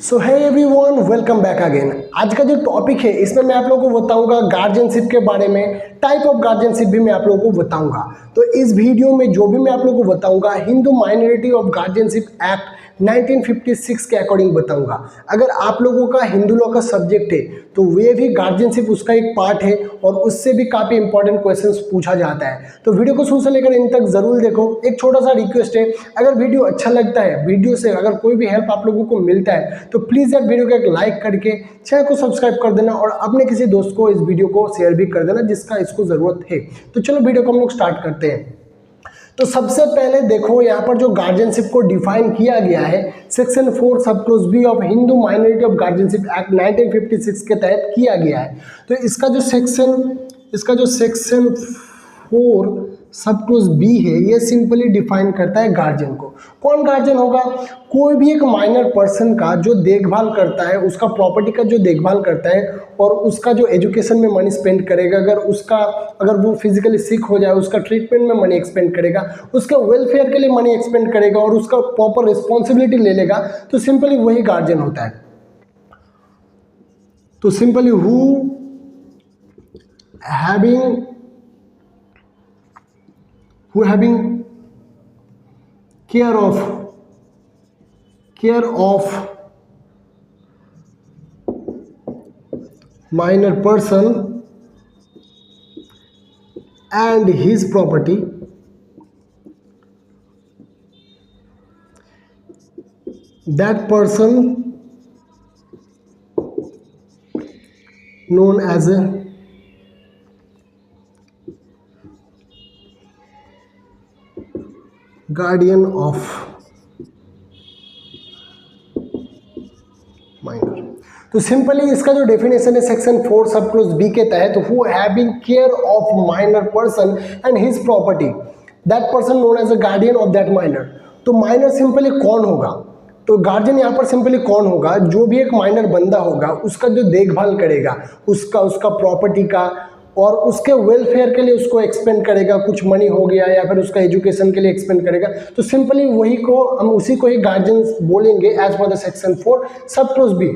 सो है everyone, welcome back again. आज का जो टॉपिक है इसमें मैं आप लोगों को बताऊंगा गार्जियनशिप के बारे में, टाइप ऑफ गार्जियनशिप भी मैं आप लोगों को बताऊंगा। तो इस वीडियो में जो भी मैं आप लोगों को बताऊंगा Hindu minority of guardianship act 1956 के अकॉर्डिंग बताऊंगा। अगर आप लोगों का हिंदू लॉ का सब्जेक्ट है तो वे भी गार्जियनशिप उसका एक पार्ट है और उससे भी काफ़ी इंपॉर्टेंट क्वेश्चंस पूछा जाता है। तो वीडियो को शुरू से लेकर इन तक जरूर देखो। एक छोटा सा रिक्वेस्ट है, अगर वीडियो अच्छा लगता है, वीडियो से अगर कोई भी हेल्प आप लोगों को मिलता है तो प्लीज़ यार वीडियो को एक लाइक करके चैनल को सब्सक्राइब कर देना और अपने किसी दोस्त को इस वीडियो को शेयर भी कर देना जिसका इसको ज़रूरत है। तो चलो वीडियो को हम लोग स्टार्ट करते हैं। तो सबसे पहले देखो यहाँ पर जो गार्जियनशिप को डिफाइन किया गया है section 4 sub clause B of Hindu minority of guardianship act 1956 के तहत किया गया है। तो इसका जो सेक्शन 4 सब क्लोज बी है ये सिंपली डिफाइन करता है गार्जियन को। कौन गार्जियन होगा? कोई भी एक माइनर पर्सन का जो देखभाल करता है, उसका प्रॉपर्टी का जो देखभाल करता है और उसका जो एजुकेशन में मनी स्पेंड करेगा, अगर वो फिजिकली सिक हो जाए उसका ट्रीटमेंट में मनी एक्सपेंड करेगा, उसके वेलफेयर के लिए मनी एक्सपेंड करेगा और उसका प्रॉपर रिस्पॉन्सिबिलिटी ले लेगा, तो सिंपली वही गार्जियन होता है। तो simply who having care of minor person and his property, that person known as a guardian of minor. तो सिंपली इसका जो डेफिनेशन है सेक्शन 4 सब क्लोज बी के तहत, who having care of minor person and his property, that person known as a guardian of that minor. तो minor simply कौन होगा? तो गार्जियन यहाँ पर सिंपली कौन होगा? जो भी एक माइनर बंदा होगा उसका जो देखभाल करेगा, उसका प्रॉपर्टी का और उसके वेलफेयर के लिए उसको एक्सपेंड करेगा, कुछ मनी हो गया या फिर उसका एजुकेशन के लिए एक्सपेंड करेगा, तो सिंपली वही को हम उसी को ही गार्जियन बोलेंगे as per the section 4 sub clause B.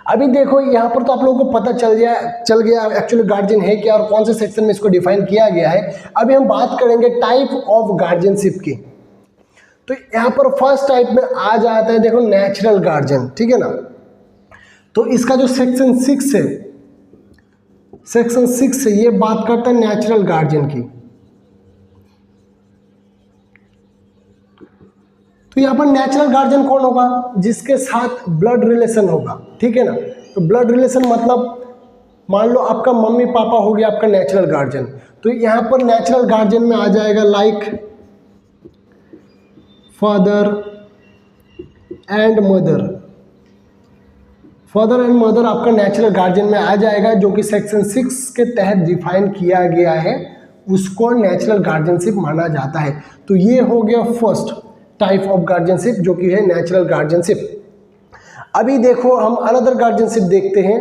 अभी देखो यहाँ पर तो आप लोगों को पता चल गया एक्चुअली गार्जियन है क्या और कौन से सेक्शन में इसको डिफाइन किया गया है। अभी हम बात करेंगे टाइप ऑफ गार्जियनशिप की। तो यहाँ पर फर्स्ट टाइप में आ जाता है, देखो, नेचुरल गार्जियन, ठीक है ना। तो इसका जो सेक्शन 6 से ये बात करता है नेचुरल गार्जियन की। तो यहाँ पर नेचुरल गार्जियन कौन होगा? जिसके साथ ब्लड रिलेशन होगा, ठीक है ना। तो ब्लड रिलेशन मतलब मान लो आपका मम्मी पापा हो गया आपका नेचुरल गार्जियन। तो यहाँ पर नेचुरल गार्जियन में आ जाएगा like father and mother. Father and mother आपका नेचुरल गार्जियन में आ जाएगा, जो कि सेक्शन 6 के तहत डिफाइन किया गया है, उसको नेचुरल गार्जियनशिप माना जाता है। तो ये हो गया फर्स्ट टाइप ऑफ गार्जियनशिप जो कि है नेचुरल गार्जियनशिप। अभी देखो हम अनदर गार्जियनशिप देखते हैं,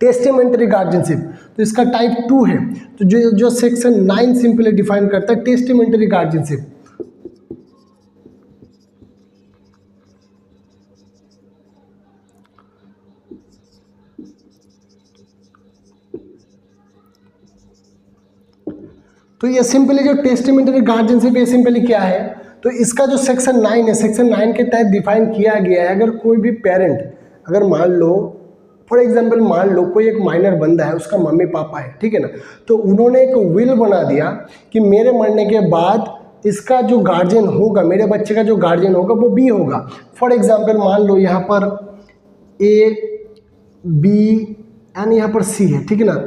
टेस्टेमेंटरी गार्जियनशिप। तो इसका टाइप 2 है। तो जो सेक्शन 9 सिंपली डिफाइन करता है टेस्टेमेंटरी गार्जियनशिप। तो ये सिंपली जो टेस्टेमेंटरी गार्जियनशिप ये सिंपली क्या है? तो इसका जो सेक्शन 9 है, सेक्शन 9 के तहत डिफाइन किया गया है, अगर कोई भी पेरेंट, अगर मान लो फॉर एग्जांपल मान लो कोई एक माइनर बंदा है, उसका मम्मी पापा है, ठीक है ना। तो उन्होंने एक विल बना दिया कि मेरे मरने के बाद इसका जो गार्जियन होगा, मेरे बच्चे का जो गार्जियन होगा वो बी होगा। फॉर एग्जाम्पल मान लो यहाँ पर ए, बी एंड यहाँ पर सी है, ठीक है ना।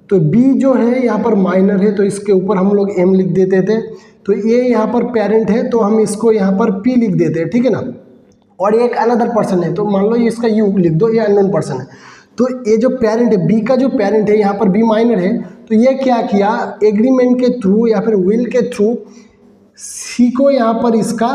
तो बी जो है यहाँ पर माइनर है तो इसके ऊपर हम लोग एम लिख देते थे। तो ये यहाँ पर पेरेंट है तो हम इसको यहाँ पर पी लिख देते हैं, ठीक है ना। और एक अनदर पर्सन है तो मान लो ये इसका यू लिख दो, ये अननोन पर्सन है। तो ये जो पेरेंट है, बी का जो पेरेंट है, यहाँ पर बी माइनर है, तो ये क्या किया, एग्रीमेंट के थ्रू या फिर विल के थ्रू सी को यहाँ पर इसका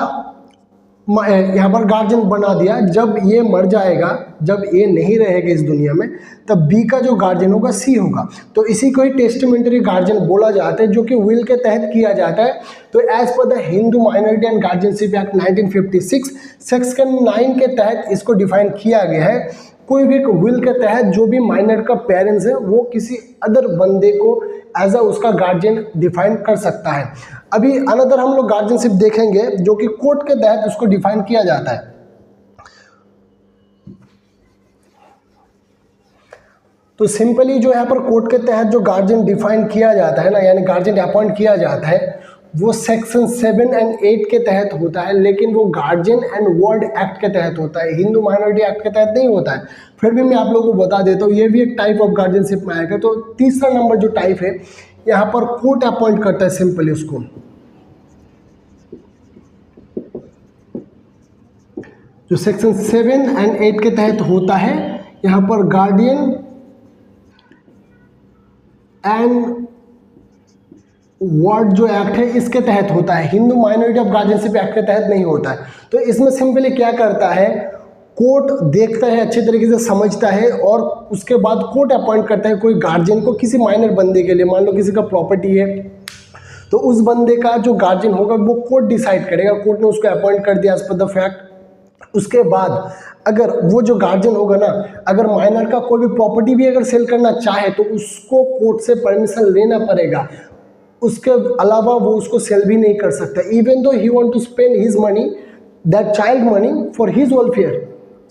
यहाँ पर गार्जियन बना दिया, जब ये मर जाएगा, जब ये नहीं रहेगा इस दुनिया में, तब बी का जो गार्जियन होगा सी होगा। तो इसी को ही टेस्टामेंटरी गार्जियन बोला जाता है, जो कि विल के तहत किया जाता है। तो as per the Hindu minority and guardianship act 1956 section 9 के तहत इसको डिफाइन किया गया है। कोई भी विल के तहत जो भी माइनर का पेरेंट्स है वो किसी अदर बंदे को एज अ उसका गार्जियन डिफाइन कर सकता है। अभी अनदर हम लोग गार्जियनशिप देखेंगे जो कि कोर्ट के तहत उसको डिफाइन किया जाता है। तो सिंपली जो यहाँ पर कोर्ट के तहत जो गार्जियन डिफाइन किया जाता है ना, यानी गार्जियन अपॉइंट किया जाता है, वो सेक्शन 7 एंड 8 के तहत होता है, लेकिन वो गार्जियन एंड वार्ड एक्ट के तहत होता है, हिंदू माइनॉरिटी एक्ट के तहत नहीं होता है। फिर भी मैं आप लोगों को बता देता हूँ, ये भी एक टाइप ऑफ गार्जियनशिप में आएगा। तो तीसरा नंबर जो टाइप है, यहाँ पर कोर्ट अपॉइंट करता है सिंपली उसको, जो सेक्शन 7 एंड 8 के तहत होता है। यहाँ पर गार्डियन एंड वार्ड जो एक्ट है इसके तहत होता है, Hindu minority of guardianship act के तहत नहीं होता है। तो इसमें सिंपली क्या करता है, कोर्ट देखता है, अच्छे तरीके से समझता है, और उसके बाद कोर्ट अपॉइंट करता है कोई गार्जियन को किसी माइनर बंदे के लिए। मान लो किसी का प्रॉपर्टी है, तो उस बंदे का जो गार्जियन होगा वो कोर्ट डिसाइड करेगा, कोर्ट ने उसको अपॉइंट कर दिया एज पर द फैक्ट। उसके बाद अगर वो जो गार्जियन होगा ना, अगर माइनर का कोई भी प्रॉपर्टी भी अगर सेल करना चाहे तो उसको कोर्ट से परमिशन लेना पड़ेगा। उसके अलावा वो उसको सेल भी नहीं कर सकता, even though he want to spend his money, that child money for his welfare,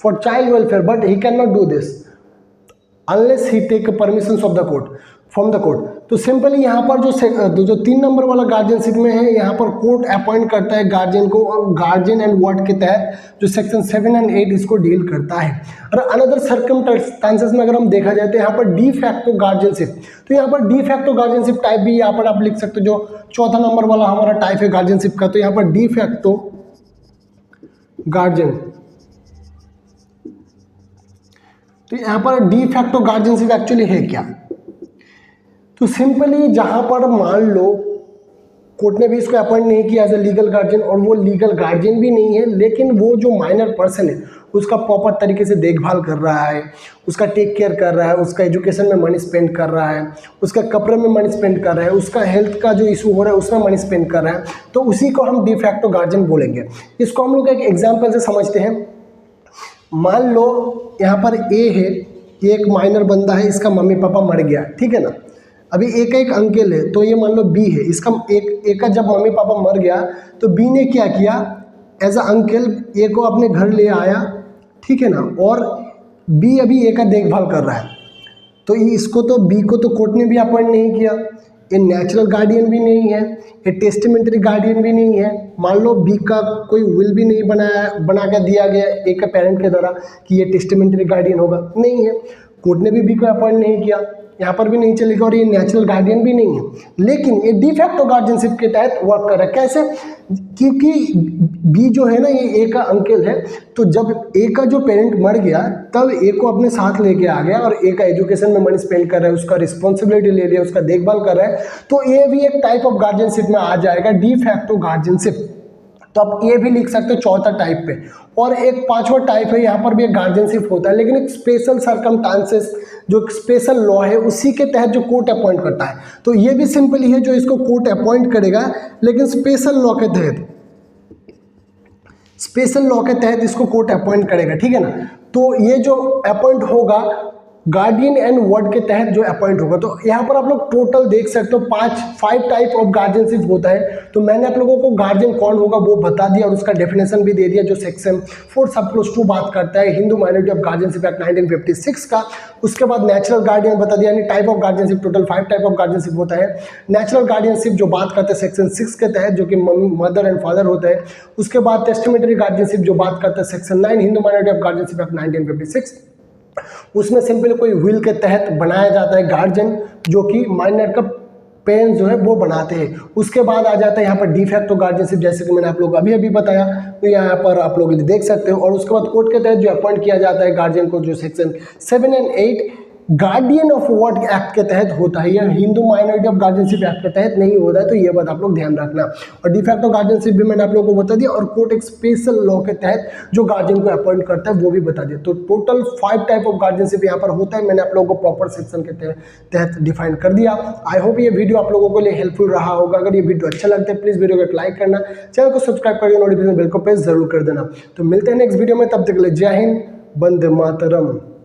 for child welfare, but he can not do this unless he take permissions of the court, from the court. तो simply यहाँ पर जो 3 number वाला guardianship में है, यहाँ पर court appoint करता है गार्जियन को, और गार्जियन एंड वार्ड के तहत जो सेक्शन 7 एंड 8 इसको डील करता है। और अनदर सर्कमस्टांसेस में अगर हम देखा जाए तो यहाँ पर डी फैक्टो गार्जियनशिप, तो यहाँ पर डी फैक्टो गार्जियनशिप टाइप भी यहाँ पर आप लिख सकते हो, जो चौथा नंबर वाला हमारा टाइप है गार्जियनशिप का। तो यहाँ पर डी फैक्टो गार्जियन, तो यहाँ पर डी फैक्टो गार्जियनशिप एक्चुअली है क्या? तो सिंपली जहाँ पर मान लो कोर्ट ने भी इसको अपॉइंट नहीं किया एज ए लीगल गार्जियन, और वो लीगल गार्जियन भी नहीं है, लेकिन वो जो माइनर पर्सन है उसका प्रॉपर तरीके से देखभाल कर रहा है, उसका टेक केयर कर रहा है, उसका एजुकेशन में मनी स्पेंड कर रहा है, उसका कपड़े में मनी स्पेंड कर रहा है, उसका हेल्थ का जो इशू हो रहा है उसमें मनी स्पेंड कर रहा है, तो उसी को हम डी फैक्टो गार्जियन बोलेंगे। इसको हम लोग एक एग्जाम्पल से समझते हैं। मान लो यहाँ पर ए है, ये एक माइनर बंदा है, इसका मम्मी पापा मर गया, ठीक है ना। अभी ए का एक अंकल है, तो ये मान लो बी है, इसका ए का जब मम्मी पापा मर गया तो बी ने क्या किया, एज अ अंकल ए को अपने घर ले आया, ठीक है ना, और बी अभी ए का देखभाल कर रहा है। तो इसको तो बी को तो कोर्ट ने भी अपॉइंट नहीं किया, ये नेचुरल गार्डियन भी नहीं है, ये टेस्टामेंटरी गार्डियन भी नहीं है। मान लो बी का कोई विल भी नहीं बना के दिया गया ए के पेरेंट के द्वारा कि ये टेस्टामेंटरी गार्डियन होगा, नहीं है। कोर्ट ने भी बी को अपॉइंट नहीं किया, यहाँ पर भी नहीं चलेगा, और ये नेचुरल गार्डियन भी नहीं है, लेकिन ये डी फैक्टो गार्जियनशिप के तहत वर्क कर रहा है। कैसे? क्योंकि बी जो है ना, ये ए का अंकल है, तो जब ए का जो पेरेंट मर गया तब ए को अपने साथ लेके आ गया, और ए का एजुकेशन में मनी स्पेंड कर रहा है, उसका रिस्पॉन्सिबिलिटी ले लिया, उसका देखभाल कर रहा है, तो ये भी एक टाइप ऑफ गार्जियनशिप में आ जाएगा, डी फैक्टो गार्जियनशिप। तो आप ये भी लिख सकते हो चौथा टाइप पे। और एक 5वां टाइप है, यहाँ पर भी एक गार्जियनशिप होता है, लेकिन एक स्पेशल सर्कमस्टांसेस, जो स्पेशल लॉ है उसी के तहत जो कोर्ट अपॉइंट करता है। तो ये भी सिंपल ही है जो इसको कोर्ट अपॉइंट करेगा, लेकिन स्पेशल लॉ के तहत, स्पेशल लॉ के तहत इसको कोर्ट अपॉइंट करेगा, ठीक है ना। तो ये जो अपॉइंट होगा गार्डियन एंड वार्ड के तहत जो अपॉइंट होगा। तो यहाँ पर आप लोग टोटल देख सकते हो 5 टाइप ऑफ गार्जियनशिप होता है। तो मैंने आप लोगों को गार्जियन कौन होगा वो बता दिया, और उसका डेफिनेशन भी दे दिया, जो सेक्शन 4 सब क्लोज 2 बात करता है Hindu minority of guardianship act 1956 का। उसके बाद नेचुरल गार्डियन बता दिया, यानी type of guardianship, total 5 type of guardianship होता है। नेचुरल गार्डियनशिप जो बात करते हैं सेक्शन 6 के तहत, जो कि मदर एंड फादर होता है। उसके बाद टेस्टामेंटरी गार्जियनशिप जो बात करता है section 9 Hindu minority of guardianship act 1956, उसमें सिंपल कोई विल के तहत बनाया जाता है गार्जियन, जो कि माइनर का पेरेंट्स जो है वो बनाते हैं। उसके बाद आ जाता है यहाँ पर डी फैक्टो गार्जियनशिप, जैसे कि मैंने आप लोग अभी बताया, तो यहाँ पर आप लोग देख सकते हो। और उसके बाद कोर्ट के तहत जो अपॉइंट किया जाता है गार्जियन को, जो section 7 and 8 guardian of what act के तहत होता है, यह Hindu minority of guardianship act के तहत नहीं होता है, तो ये बात आप लोग ध्यान रखना। और डिफैक्टो गार्जियनशिप भी मैंने आप लोगों को बता दिया, और कोर्ट एक स्पेशल लॉ के तहत जो गार्जियन को अपॉइंट करता है वो भी बता दिया। तो टोटल 5 टाइप ऑफ गार्जियनशिप यहाँ पर होता है, मैंने आप लोगों को प्रॉपर सेक्शन के तहत डिफाइन कर दिया। आई होप ये वीडियो आप लोगों के लिए हेल्पफुल रहा होगा। अगर ये वीडियो अच्छा लगता है प्लीज वीडियो को एक लाइक करना, चैनल को सब्सक्राइब करके नोटिफिकेशन बेल को प्रेस जरूर कर देना। तो मिलते हैं नेक्स्ट वीडियो में, तब तक के लिए जय हिंद, वंदे मातरम।